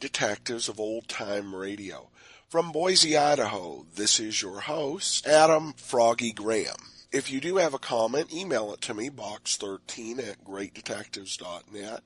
detectives of old-time radio. From Boise, Idaho, this is your host, Adam Froggy Graham. If you do have a comment, email it to me, box13@greatdetectives.net.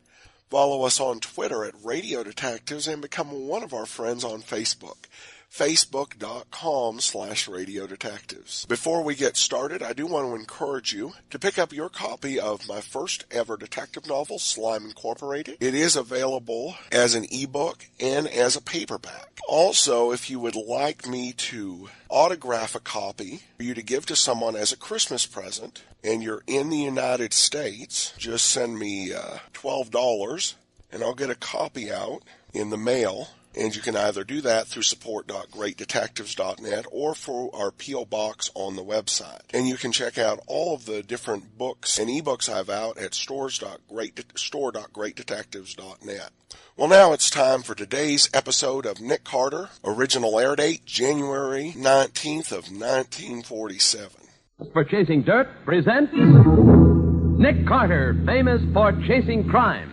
Follow us on Twitter at Radio Detectives and become one of our friends on Facebook. Facebook.com/Radio Detectives. Before we get started, I do want to encourage you to pick up your copy of my first ever detective novel, Slime Incorporated. It is available as an ebook and as a paperback. Also, if you would like me to autograph a copy for you to give to someone as a Christmas present, and you're in the United States, just send me $12 and I'll get a copy out in the mail. And you can either do that through support.greatdetectives.net or for our P.O. Box on the website. And you can check out all of the different books and ebooks I've out at store.greatdetectives.net. Well, now it's time for today's episode of Nick Carter, original air date January 19th of 1947. For Chasing Dirt presents Nick Carter, famous for chasing crime.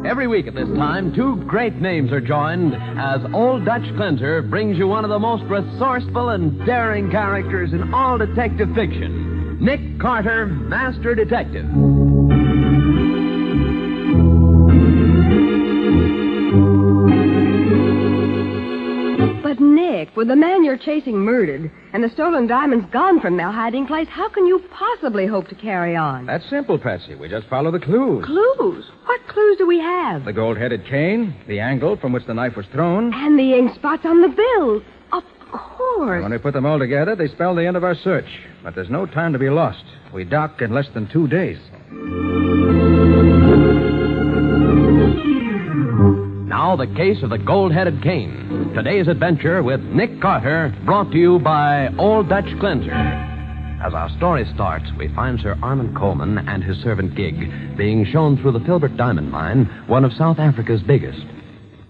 Every week at this time, two great names are joined as Old Dutch Cleanser brings you one of the most resourceful and daring characters in all detective fiction, Nick Carter, Master Detective. But, Nick, with the man you're chasing murdered and the stolen diamonds gone from their hiding place, how can you possibly hope to carry on? That's simple, Patsy. We just follow the clues. Clues? What clues do we have? The gold-headed cane, the angle from which the knife was thrown. And the ink spots on the bills. Of course. When we put them all together, they spell the end of our search. But there's no time to be lost. We dock in less than 2 days. Now, the case of the gold-headed cane. Today's adventure with Nick Carter, brought to you by Old Dutch Cleanser. As our story starts, we find Sir Armand Coleman and his servant Gig being shown through the Filbert Diamond Mine, one of South Africa's biggest.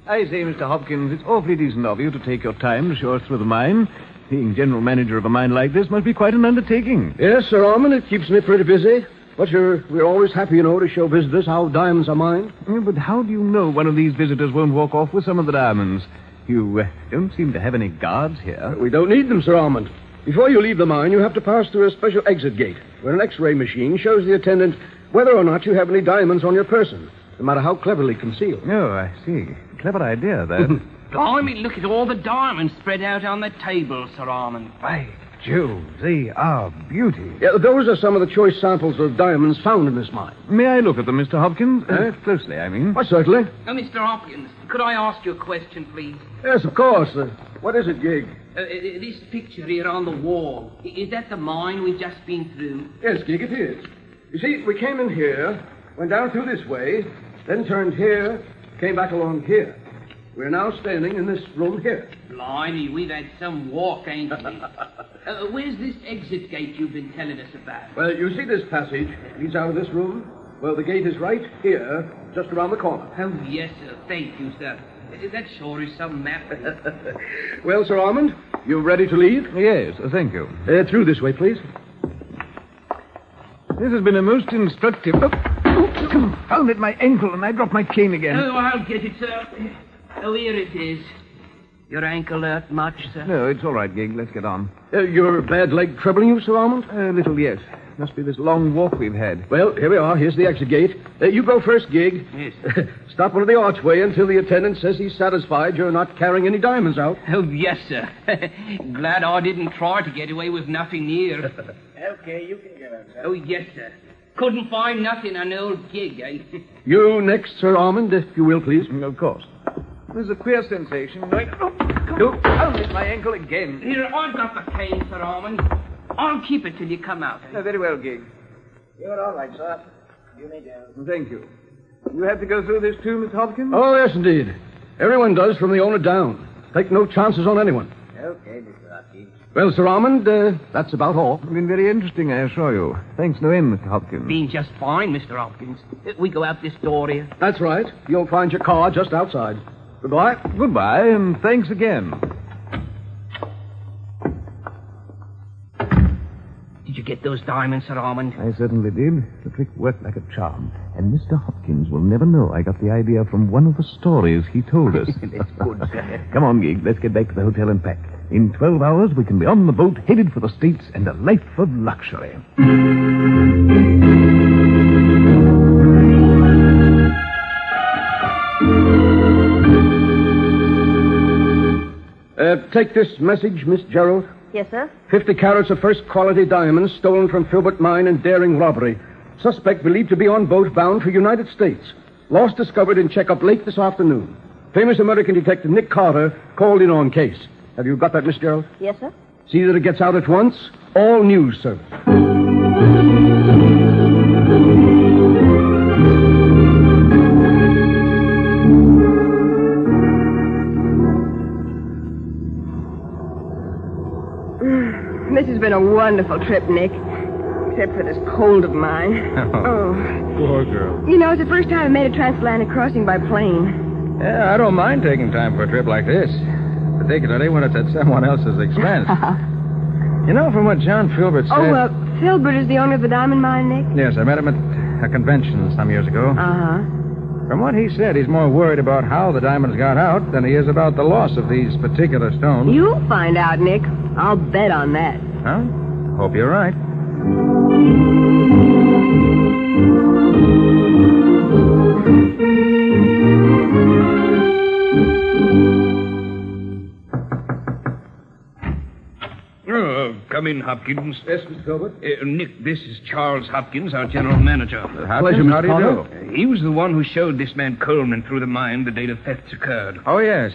I say, Mr. Hopkins, it's awfully decent of you to take your time to show us through the mine. Being general manager of a mine like this must be quite an undertaking. Yes, Sir Armand, it keeps me pretty busy. But we're always happy, to show visitors how diamonds are mined. Yeah, but how do you know one of these visitors won't walk off with some of the diamonds? You don't seem to have any guards here. We don't need them, Sir Armand. Before you leave the mine, you have to pass through a special exit gate, where an X-ray machine shows the attendant whether or not you have any diamonds on your person, no matter how cleverly concealed. Oh, I see. Clever idea, that. Blimey, look at all the diamonds spread out on the table, Sir Armand. By Jove, they are beauty. Yeah, those are some of the choice samples of diamonds found in this mine. May I look at them, Mr. Hopkins? Closely, I mean. Why, certainly. Oh, Mr. Hopkins, could I ask you a question, please? Yes, of course. What is it, Gig? This picture here on the wall, is that the mine we've just been through? Yes, Gig, it is. You see, we came in here, went down through this way, then turned here, came back along here. We're now standing in this room here. Blimey, we've had some walk, ain't we? Where's this exit gate you've been telling us about? Well, you see this passage leads out of this room? Well, the gate is right here, just around the corner. Oh, yes, sir. Thank you, sir. That sure is some map. Well, Sir Armand, you ready to leave? Yes, thank you. Through this way, please. This has been a most instructive... Oh, confounded my ankle, and I dropped my cane again. Oh, I'll get it, sir. Oh, here it is. Your ankle hurt much, sir? No, it's all right, Gig. Let's get on. Your bad leg troubling you, Sir Armand? A little, yes. Must be this long walk we've had. Well, here we are. Here's the exit gate. You go first, Gig. Yes. Stop under the archway until the attendant says he's satisfied you're not carrying any diamonds out. Oh, yes, sir. Glad I didn't try to get away with nothing near. Okay, you can get out, sir. Oh, yes, sir. Couldn't find nothing on the old Gig, eh? You next, Sir Armand, if you will, please. Of course. There's a queer sensation. Confounded my ankle again. Here, I've got the cane, Sir Armand. I'll keep it till you come out. No, very well, Gig. You're all right, sir. You may go. Thank you. You have to go through this too, Miss Hopkins? Oh, yes, indeed. Everyone does from the owner down. Take no chances on anyone. Okay, Mr. Hopkins. Well, Sir Armand, that's about all. It's been very interesting, I assure you. Thanks no end, Mr. Hopkins. Been just fine, Mr. Hopkins. We go out this door here. That's right. You'll find your car just outside. Goodbye. Goodbye, and thanks again. Did you get those diamonds, Sir Armand? I certainly did. The trick worked like a charm. And Mr. Hopkins will never know I got the idea from one of the stories he told us. That's good, sir. Come on, Gig. Let's get back to the hotel and pack. In 12 hours, we can be on the boat, headed for the States, and a life of luxury. Take this message, Miss Gerald. Yes, sir? 50 carats of first-quality diamonds stolen from Filbert Mine in daring robbery. Suspect believed to be on boat bound for United States. Lost discovered in checkup late this afternoon. Famous American detective Nick Carter called in on case. Have you got that, Miss Gerald? Yes, sir? See that it gets out at once. All news service. This has been a wonderful trip, Nick. Except for this cold of mine. Oh. Poor girl. You know, it's the first time I've made a transatlantic crossing by plane. Yeah, I don't mind taking time for a trip like this. Particularly when it's at someone else's expense. You know, from what John Filbert said... Oh, Filbert is the owner of the diamond mine, Nick? Yes, I met him at a convention some years ago. Uh-huh. From what he said, he's more worried about how the diamonds got out than he is about the loss of these particular stones. You'll find out, Nick. I'll bet on that. Huh? Hope you're right. Oh, come in, Hopkins. Yes, Mr. Filbert? Nick, this is Charles Hopkins, our general manager. Pleasure, How do you do? He was the one who showed this man Coleman through the mine the day the thefts occurred. Oh, yes.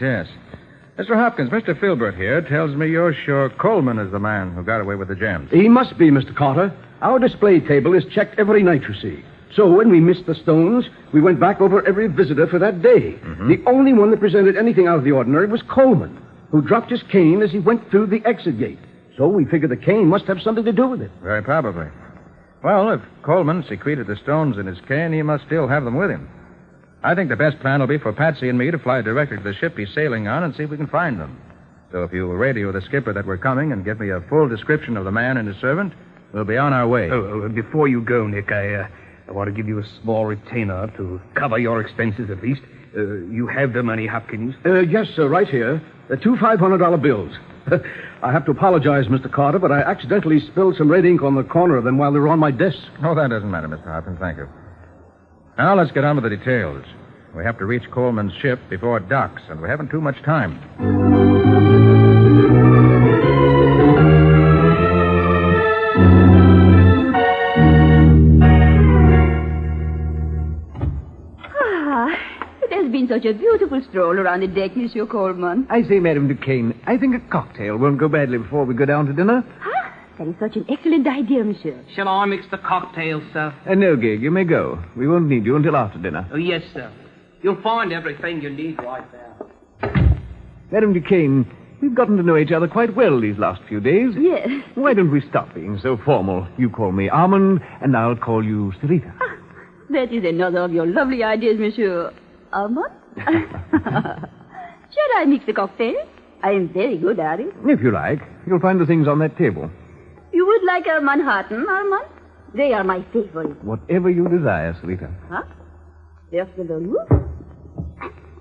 Mr. Hopkins, Mr. Filbert here tells me you're sure Coleman is the man who got away with the gems. He must be, Mr. Carter. Our display table is checked every night, you see. So when we missed the stones, we went back over every visitor for that day. Mm-hmm. The only one that presented anything out of the ordinary was Coleman, who dropped his cane as he went through the exit gate. So we figured the cane must have something to do with it. Very probably. Well, if Coleman secreted the stones in his cane, he must still have them with him. I think the best plan will be for Patsy and me to fly directly to the ship he's sailing on and see if we can find them. So if you will radio the skipper that we're coming and give me a full description of the man and his servant, we'll be on our way. Before you go, Nick, I want to give you a small retainer to cover your expenses at least. You have the money, Hopkins? Yes, sir, right here. Two $500 bills. I have to apologize, Mr. Carter, but I accidentally spilled some red ink on the corner of them while they were on my desk. Oh, that doesn't matter, Mr. Hopkins. Thank you. Now let's get on with the details. We have to reach Coleman's ship before it docks, and we haven't too much time. It has been such a beautiful stroll around the deck, Monsieur Coleman. I say, Madame Duquesne, I think a cocktail won't go badly before we go down to dinner. Ah, that is such an excellent idea, Monsieur. Shall I mix the cocktails, sir? No, Gig, you may go. We won't need you until after dinner. Oh, yes, sir. You'll find everything you need right there. Madame Duquesne, we've gotten to know each other quite well these last few days. Yes. Why don't we stop being so formal? You call me Armand, and I'll call you Sarita. Ah, that is another of your lovely ideas, Monsieur. Armand? Should I mix the cocktail? I am very good at it. If you like. You'll find the things on that table. You would like a Manhattan, Armand? They are my favorite. Whatever you desire, Sarita. Huh? There's the roof.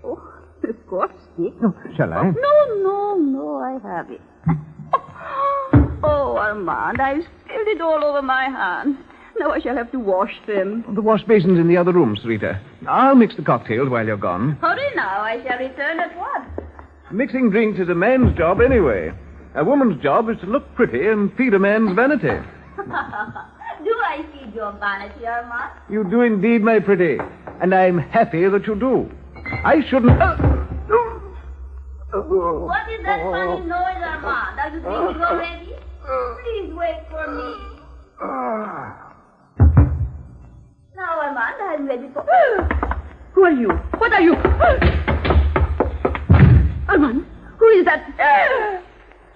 Oh, of course, Nick. Oh, shall I? No, I have it. Oh, Armand, I've spilled it all over my hands. Now I shall have to wash them. The wash basin's in the other room, Sarita. I'll mix the cocktails while you're gone. Hurry now, I shall return at once. Mixing drinks is a man's job anyway. A woman's job is to look pretty and feed a man's vanity. Do I feed your vanity, Armand? You do indeed, my pretty. And I'm happy that you do. I shouldn't... What is that funny noise, Armand? Are you drinking already? Please wait for me. Now, Armand, I'm ready for... Who are you? What are you? Armand, who is that?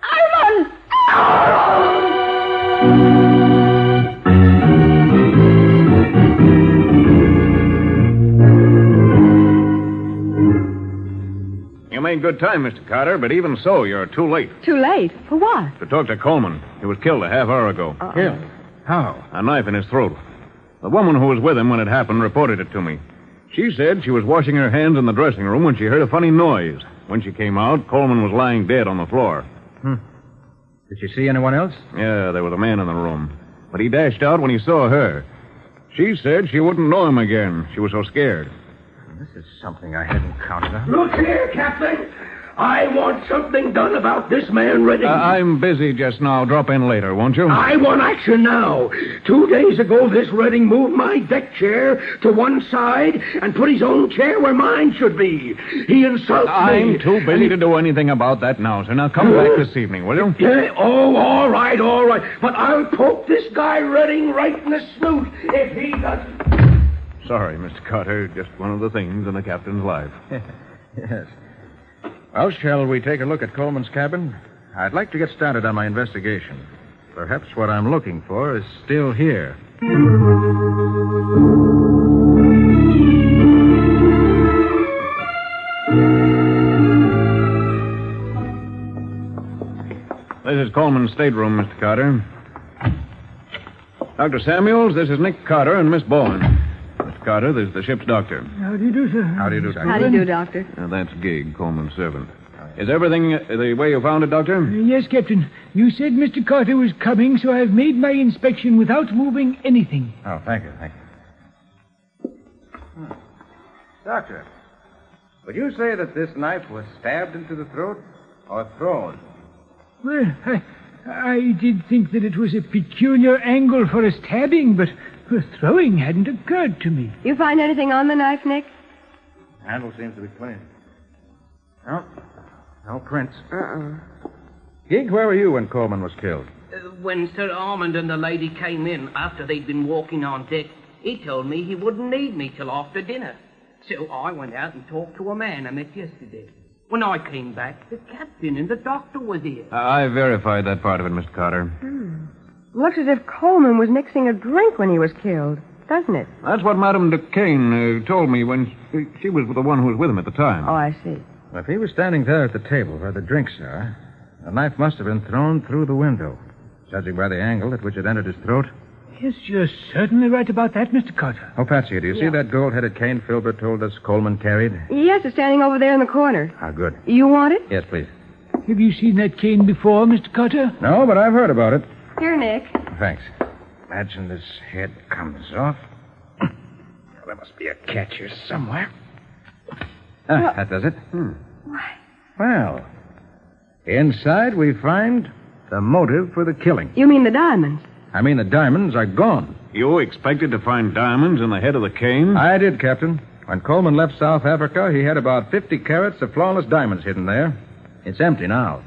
Armand! You made good time, Mr. Carter, but even so, you're too late. Too late? For what? To talk to Coleman. He was killed a half hour ago. Killed? How? A knife in his throat. The woman who was with him when it happened reported it to me. She said she was washing her hands in the dressing room when she heard a funny noise. When she came out, Coleman was lying dead on the floor. Did she see anyone else? Yeah, there was a man in the room. But he dashed out when he saw her. She said she wouldn't know him again. She was so scared. This is something I hadn't counted on. Look here, Captain. I want something done about this man Redding. I'm busy just now. Drop in later, won't you? I want action now. 2 days ago, this Redding moved my deck chair to one side and put his own chair where mine should be. He insults me. I'm too busy to do anything about that now, sir. Now come back this evening, will you? Yeah, oh, all right. But I'll poke this guy Redding right in the snoot if he doesn't. Sorry, Mr. Carter. Just one of the things in the captain's life. Yes. Well, shall we take a look at Coleman's cabin? I'd like to get started on my investigation. Perhaps what I'm looking for is still here. This is Coleman's stateroom, Mr. Carter. Dr. Samuels, this is Nick Carter and Miss Bowen. Mr. Carter, this is the ship's doctor. How do you do, sir? How do you do, Doctor? How do you do, Doctor? Now, that's Gig, Coleman's servant. Is everything the way you found it, Doctor? Yes, Captain. You said Mr. Carter was coming, so I've made my inspection without moving anything. Oh, thank you. Doctor, would you say that this knife was stabbed into the throat or thrown? Well, I did think that it was a peculiar angle for a stabbing, but throwing hadn't occurred to me. You find anything on the knife, Nick? Handle seems to be clean. No prints. Gig, where were you when Coleman was killed? When Sir Armand and the lady came in after they'd been walking on deck, he told me he wouldn't need me till after dinner. So I went out and talked to a man I met yesterday. When I came back, the captain and the doctor was here. I verified that part of it, Mr. Carter. Looks as if Coleman was mixing a drink when he was killed, doesn't it? That's what Madame Duquesne told me when she was the one who was with him at the time. Oh, I see. If he was standing there at the table where the drinks are, the knife must have been thrown through the window, judging by the angle at which it entered his throat. Yes, you're certainly right about that, Mr. Carter. Oh, Patsy, do you see that gold-headed cane Filbert told us Coleman carried? Yes, it's standing over there in the corner. Ah, good. You want it? Yes, please. Have you seen that cane before, Mr. Carter? No, but I've heard about it. Here, Nick. Thanks. Imagine this head comes off. There must be a catch here somewhere. That does it. Why? Well, inside we find the motive for the killing. You mean the diamonds? I mean, the diamonds are gone. You expected to find diamonds in the head of the cane? I did, Captain. When Coleman left South Africa, he had about 50 carats of flawless diamonds hidden there. It's empty now.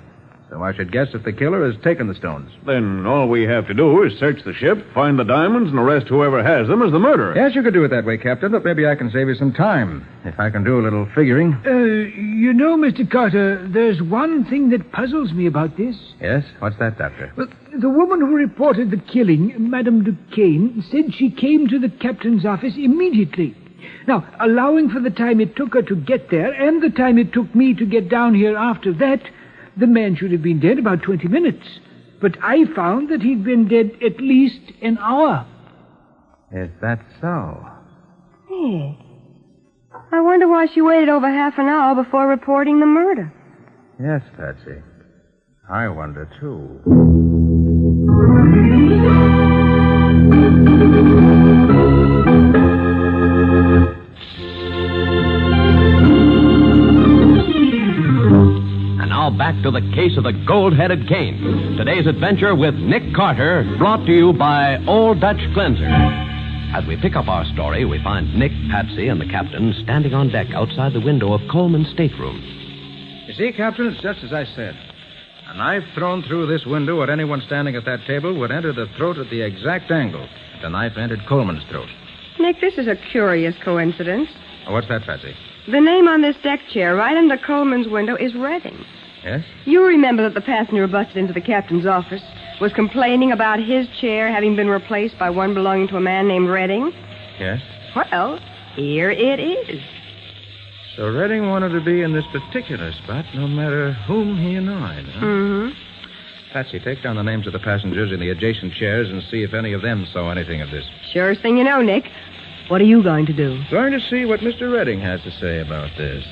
So I should guess that the killer has taken the stones. Then all we have to do is search the ship, find the diamonds, and arrest whoever has them as the murderer. Yes, you could do it that way, Captain, but maybe I can save you some time, if I can do a little figuring. You know, Mr. Carter, there's one thing that puzzles me about this. Yes? What's that, Doctor? Well, the woman who reported the killing, Madame Duquesne, said she came to the captain's office immediately. Now, allowing for the time it took her to get there and the time it took me to get down here after that, the man should have been dead about 20 minutes. But I found that he'd been dead at least an hour. Is that so? Hey. I wonder why she waited over half an hour before reporting the murder. Yes, Patsy. I wonder, too. Now back to the case of the gold-headed cane. Today's adventure with Nick Carter, brought to you by Old Dutch Cleanser. As we pick up our story, we find Nick, Patsy, and the captain standing on deck outside the window of Coleman's stateroom. You see, Captain, it's just as I said. A knife thrown through this window at anyone standing at that table would enter the throat at the exact angle that the knife entered Coleman's throat. Nick, this is a curious coincidence. Oh, what's that, Patsy? The name on this deck chair right under Coleman's window is Redding. Yes? You remember that the passenger who busted into the captain's office was complaining about his chair having been replaced by one belonging to a man named Redding? Yes. Well, here it is. So Redding wanted to be in this particular spot no matter whom he annoyed, huh? Mm-hmm. Patsy, take down the names of the passengers in the adjacent chairs and see if any of them saw anything of this. Surest thing you know, Nick. What are you going to do? Going to see what Mr. Redding has to say about this.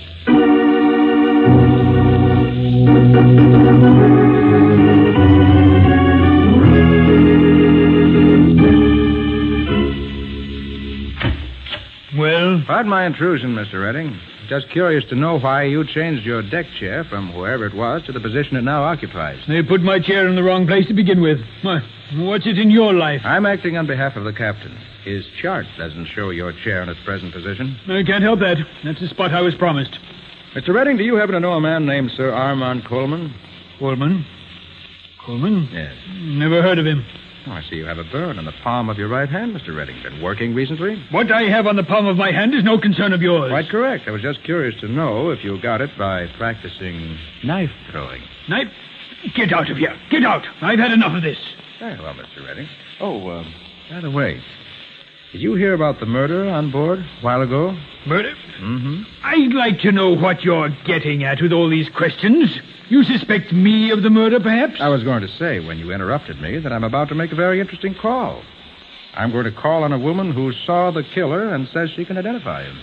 Well? Pardon my intrusion, Mr. Redding. Just curious to know why you changed your deck chair from wherever it was to the position it now occupies. They put my chair in the wrong place to begin with. What's it in your life? I'm acting on behalf of the captain. His chart doesn't show your chair in its present position. I can't help that. That's the spot I was promised. Mr. Redding, do you happen to know a man named Sir Armand Coleman? Coleman? Coleman? Yes. Never heard of him. Oh, I see you have a burn on the palm of your right hand, Mr. Redding. Been working recently? What I have on the palm of my hand is no concern of yours. Quite correct. I was just curious to know if you got it by practicing knife throwing. Knife? Get out of here. Get out. I've had enough of this. Very well, Mr. Redding. Oh, by the way, did you hear about the murder on board a while ago? Murder? Mm-hmm. I'd like to know what you're getting at with all these questions. You suspect me of the murder, perhaps? I was going to say, when you interrupted me, that I'm about to make a very interesting call. I'm going to call on a woman who saw the killer and says she can identify him.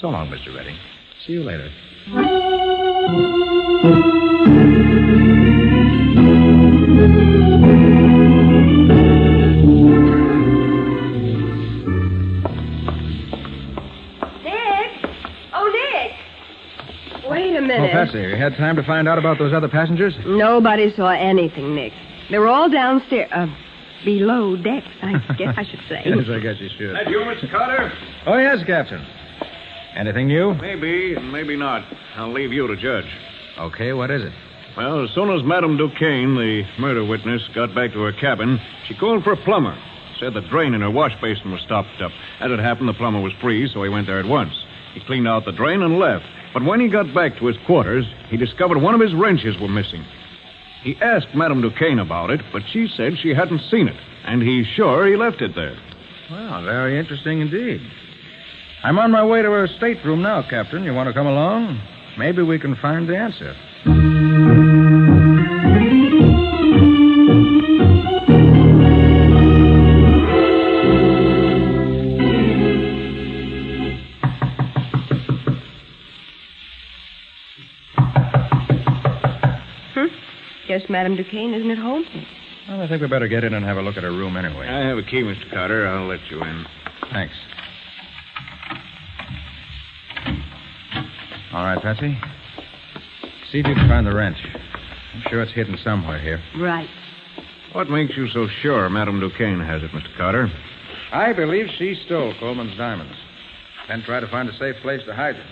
So long, Mr. Redding. See you later. Wait a minute. Oh, Patsy, you had time to find out about those other passengers? Nobody saw anything, Nick. They were all downstairs. Below decks, I guess I should say. Yes, I guess you should. That you, Mr. Carter? Oh, yes, Captain. Anything new? Maybe, and maybe not. I'll leave you to judge. Okay, what is it? Well, as soon as Madame Duquesne, the murder witness, got back to her cabin, she called for a plumber. Said the drain in her wash basin was stopped up. As it happened, the plumber was free, so he went there at once. He cleaned out the drain and left. But when he got back to his quarters, he discovered one of his wrenches were missing. He asked Madame Duquesne about it, but she said she hadn't seen it, and he's sure he left it there. Well, very interesting indeed. I'm on my way to her stateroom now, Captain. You want to come along? Maybe we can find the answer. Guess Madame Duquesne isn't at home. Well, I think we better get in and have a look at her room anyway. I have a key, Mr. Carter. I'll let you in. Thanks. All right, Patsy. See if you can find the wrench. I'm sure it's hidden somewhere here. Right. What makes you so sure Madame Duquesne has it, Mr. Carter? I believe she stole Coleman's diamonds. Then tried to find a safe place to hide them.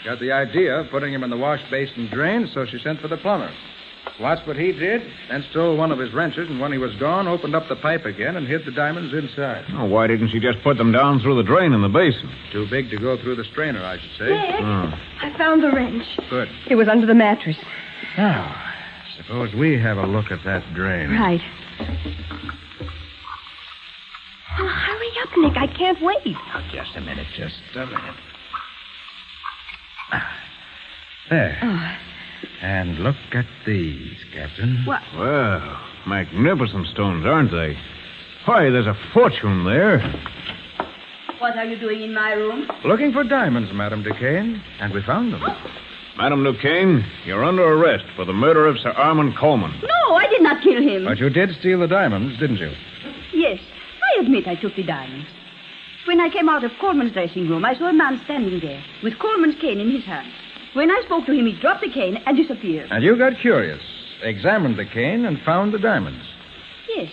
Got the idea of putting him in the wash basin drain, so she sent for the plumber. Watched what he did, then stole one of his wrenches, and when he was gone, opened up the pipe again and hid the diamonds inside. Oh, why didn't she just put them down through the drain in the basin? Too big to go through the strainer, I should say. Nick, I found the wrench. Good. It was under the mattress. Now, suppose we have a look at that drain. Right. Well, hurry up, Nick. I can't wait. Oh, just a minute. There. Oh. And look at these, Captain. What? Well, magnificent stones, aren't they? Why, there's a fortune there. What are you doing in my room? Looking for diamonds, Madame Duquesne, and we found them. Madame Duquesne, you're under arrest for the murder of Sir Armand Coleman. No, I did not kill him. But you did steal the diamonds, didn't you? Yes, I admit I took the diamonds. When I came out of Coleman's dressing room, I saw a man standing there with Coleman's cane in his hand. When I spoke to him, he dropped the cane and disappeared. And you got curious, examined the cane, and found the diamonds. Yes.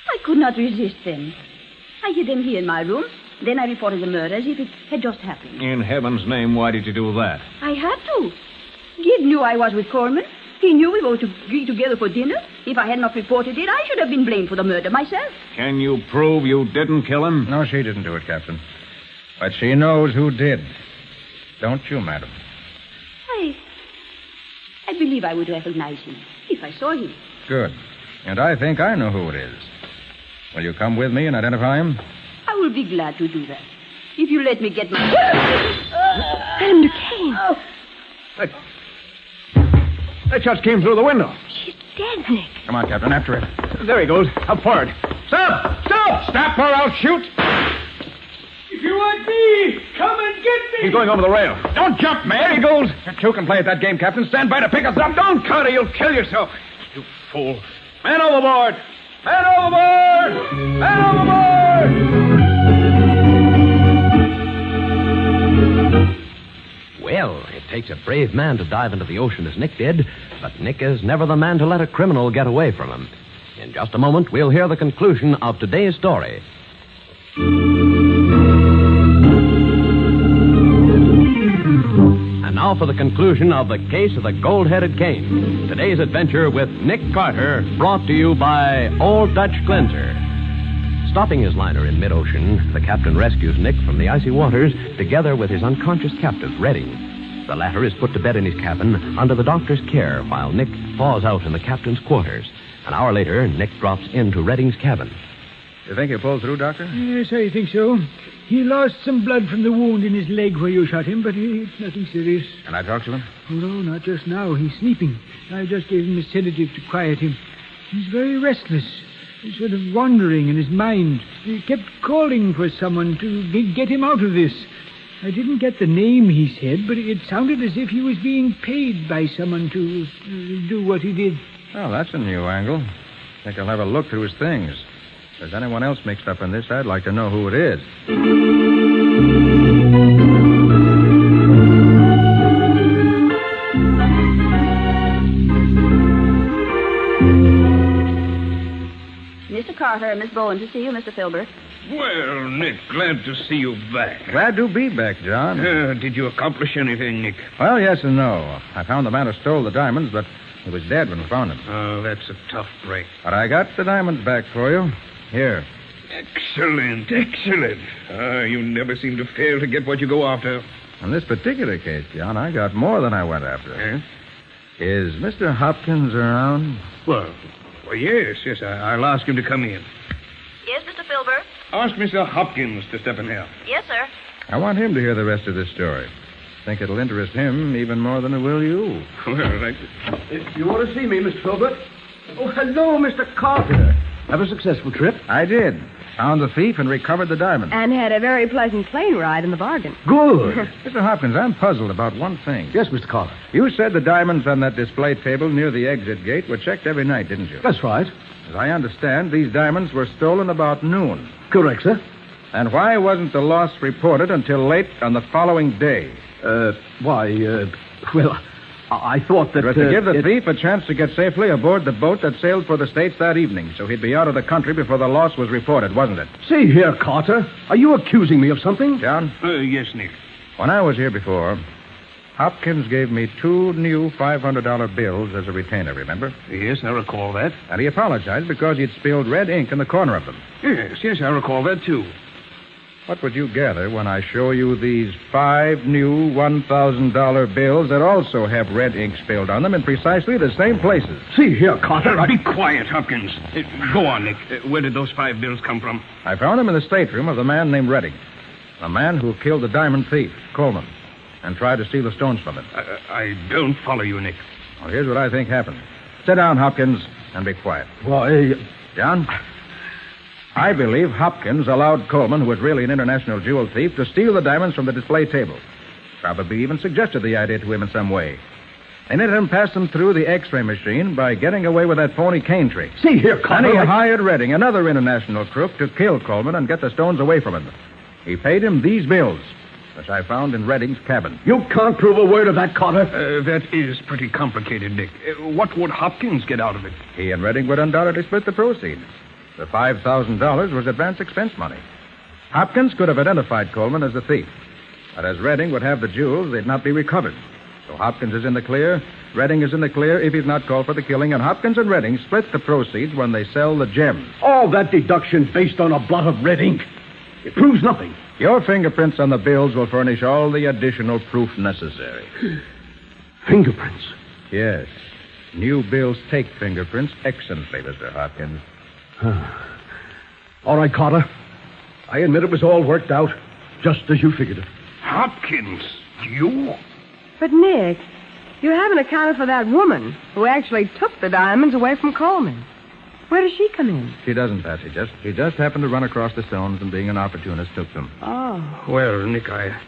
I could not resist them. I hid them here in my room. Then I reported the murder as if it had just happened. In heaven's name, why did you do that? I had to. Gid knew I was with Coleman. He knew we were to be together for dinner. If I had not reported it, I should have been blamed for the murder myself. Can you prove you didn't kill him? No, she didn't do it, Captain. But she knows who did. Don't you, madam? I believe I would recognize him if I saw him. Good. And I think I know who it is. Will you come with me and identify him? I will be glad to do that. If you let me get my... Madame Duquesne. That just came through the window. She's dead, Nick. Come on, Captain, after it. There he goes. Up forward. Stop! Stop! Stop or I'll shoot! If you want me, come and get me. He's going over the rail. Don't jump, man. There he goes. You two can play at that game, Captain. Stand by to pick us up. Don't, Carter. You'll kill yourself. You fool. Man overboard! Man overboard! Man overboard! Well, it takes a brave man to dive into the ocean as Nick did, but Nick is never the man to let a criminal get away from him. In just a moment, we'll hear the conclusion of today's story. And now for the conclusion of the case of the gold-headed cane. Today's adventure with Nick Carter, brought to you by Old Dutch Cleanser. Stopping his liner in mid-ocean, the captain rescues Nick from the icy waters together with his unconscious captive, Redding. The latter is put to bed in his cabin under the doctor's care while Nick thaws out in the captain's quarters. An hour later, Nick drops into Redding's cabin. You think he'll pull through, Doctor? Yes, I think so. He lost some blood from the wound in his leg where you shot him, but it's nothing serious. Can I talk to him? Oh, no, not just now. He's sleeping. I just gave him a sedative to quiet him. He's very restless. He's sort of wandering in his mind. He kept calling for someone to get him out of this. I didn't get the name he said, but it sounded as if he was being paid by someone to do what he did. Well, that's a new angle. Think I'll have a look through his things. If there's anyone else mixed up in this, I'd like to know who it is. Mr. Carter, Miss Bowen, to see you, Mr. Filbert. Well, Nick, glad to see you back. Glad to be back, John. Did you accomplish anything, Nick? Well, yes and no. I found the man who stole the diamonds, but he was dead when we found him. Oh, that's a tough break. But I got the diamonds back for you. Here. Excellent, excellent. You never seem to fail to get what you go after. In this particular case, John, I got more than I went after. Eh? Is Mr. Hopkins around? Well, yes. I'll ask him to come in. Yes, Mr. Filbert? Ask Mr. Hopkins to step in here. Yes, sir. I want him to hear the rest of this story. Think it'll interest him even more than it will you. Well, You want to see me, Mr. Filbert? Oh, hello, Mr. Carter. Have a successful trip? I did. Found the thief and recovered the diamonds. And had a very pleasant plane ride in the bargain. Good. Mr. Hopkins, I'm puzzled about one thing. Yes, Mr. Carter. You said the diamonds on that display table near the exit gate were checked every night, didn't you? That's right. As I understand, these diamonds were stolen about noon. Correct, sir. And why wasn't the loss reported until late on the following day? Well, I thought that... It was to give the thief a chance to get safely aboard the boat that sailed for the States that evening, so he'd be out of the country before the loss was reported, wasn't it? See here, Carter. Are you accusing me of something? John? Yes, Nick. When I was here before, Hopkins gave me 2 new $500 bills as a retainer, remember? Yes, I recall that. And he apologized because he'd spilled red ink in the corner of them. Yes, I recall that, too. What would you gather when I show you these 5 new $1,000 bills that also have red ink spilled on them in precisely the same places? See here, Carter. Be quiet, Hopkins. Go on, Nick. Where did those 5 bills come from? I found them in the stateroom of the man named Redding. The man who killed the diamond thief, Coleman, and tried to steal the stones from him. I don't follow you, Nick. Well, here's what I think happened. Sit down, Hopkins, and be quiet. Why, John? I believe Hopkins allowed Coleman, who was really an international jewel thief, to steal the diamonds from the display table. Probably even suggested the idea to him in some way. And let him pass them through the X-ray machine by getting away with that phony cane trick. see here, Carter. And he hired Redding, another international crook, to kill Coleman and get the stones away from him. He paid him these bills, which I found in Redding's cabin. You can't prove a word of that, Carter. That is pretty complicated, Nick. What would Hopkins get out of it? He and Redding would undoubtedly split the proceeds. The $5,000 was advance expense money. Hopkins could have identified Coleman as the thief. But as Redding would have the jewels, they'd not be recovered. So Hopkins is in the clear, Redding is in the clear if he's not called for the killing, and Hopkins and Redding split the proceeds when they sell the gems. All that deduction based on a blot of red ink. It proves nothing. Your fingerprints on the bills will furnish all the additional proof necessary. Fingerprints? Yes. New bills take fingerprints excellently, Mr. Hopkins. All right, Carter. I admit it was all worked out, just as you figured it. Hopkins? You? But, Nick, You haven't accounted for that woman who actually took the diamonds away from Coleman. Where does she come in? She doesn't, Patsy. She just happened to run across the stones and, being an opportunist, took them. Oh. Well, Nick, I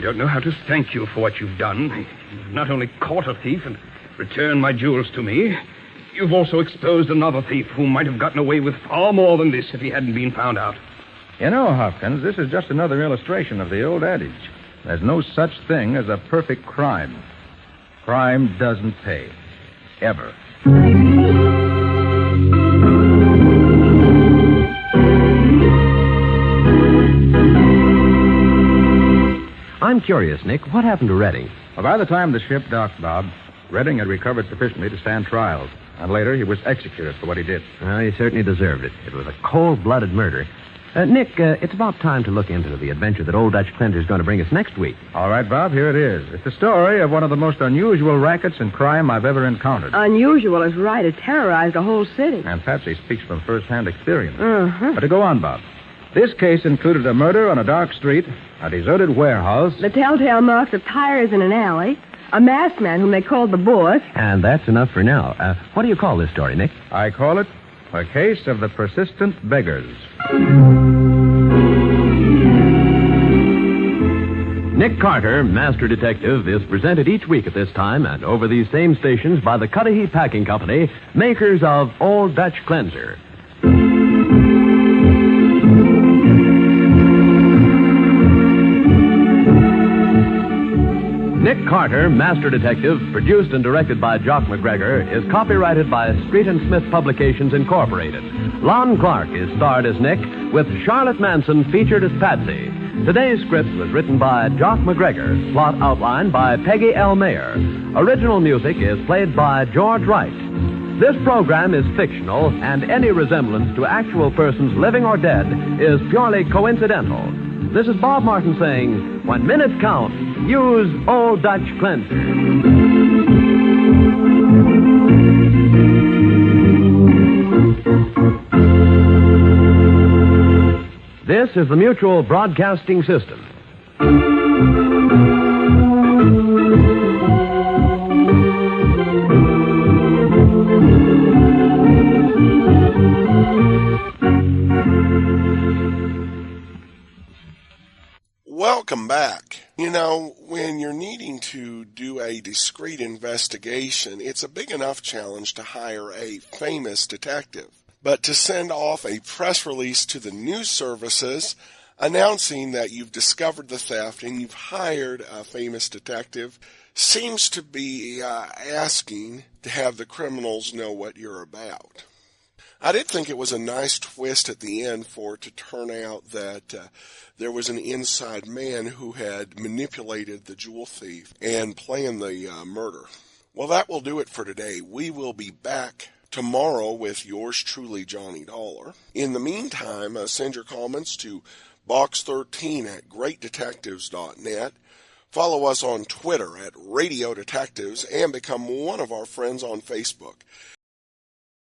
don't know how to thank you for what you've done. You've not only caught a thief and returned my jewels to me, you've also exposed another thief who might have gotten away with far more than this if he hadn't been found out. You know, Hopkins, this is just another illustration of the old adage. There's no such thing as a perfect crime. Crime doesn't pay. Ever. I'm curious, Nick. What happened to Redding? Well, by the time the ship docked, Bob, Redding had recovered sufficiently to stand trial. And later, he was executed for what he did. Well, he certainly deserved it. It was a cold-blooded murder. Nick, it's about time to look into the adventure that Old Dutch Cleanser's going to bring us next week. All right, Bob, here it is. It's the story of one of the most unusual rackets and crime I've ever encountered. Unusual is right. It terrorized a whole city. And Patsy speaks from first-hand experience. Uh-huh. But to go on, Bob. This case included a murder on a dark street, a deserted warehouse. The telltale marks of tires in an alley, a masked man whom they called the boss. And that's enough for now. What do you call this story, Nick? I call it A Case of the Persistent Beggars. Nick Carter, Master Detective, is presented each week at this time and over these same stations by the Cudahy Packing Company, makers of Old Dutch Cleanser. Nick Carter, Master Detective, produced and directed by Jock McGregor, is copyrighted by Street and Smith Publications, Incorporated. Lon Clark is starred as Nick, with Charlotte Manson featured as Patsy. Today's script was written by Jock McGregor, plot outlined by Peggy L. Mayer. Original music is played by George Wright. This program is fictional, and any resemblance to actual persons living or dead is purely coincidental. This is Bob Martin saying, when minutes count, use Old Dutch Cleanser. This is the Mutual Broadcasting System. Welcome back. You know, when you're needing to do a discreet investigation, it's a big enough challenge to hire a famous detective. But to send off a press release to the news services announcing that you've discovered the theft and you've hired a famous detective seems to be asking to have the criminals know what you're about. I did think it was a nice twist at the end for it to turn out that there was an inside man who had manipulated the jewel thief and planned the murder. Well, that will do it for today. We will be back tomorrow with yours truly, Johnny Dollar. In the meantime, send your comments to box13@greatdetectives.net. Follow us on Twitter @Radio Detectives and become one of our friends on Facebook.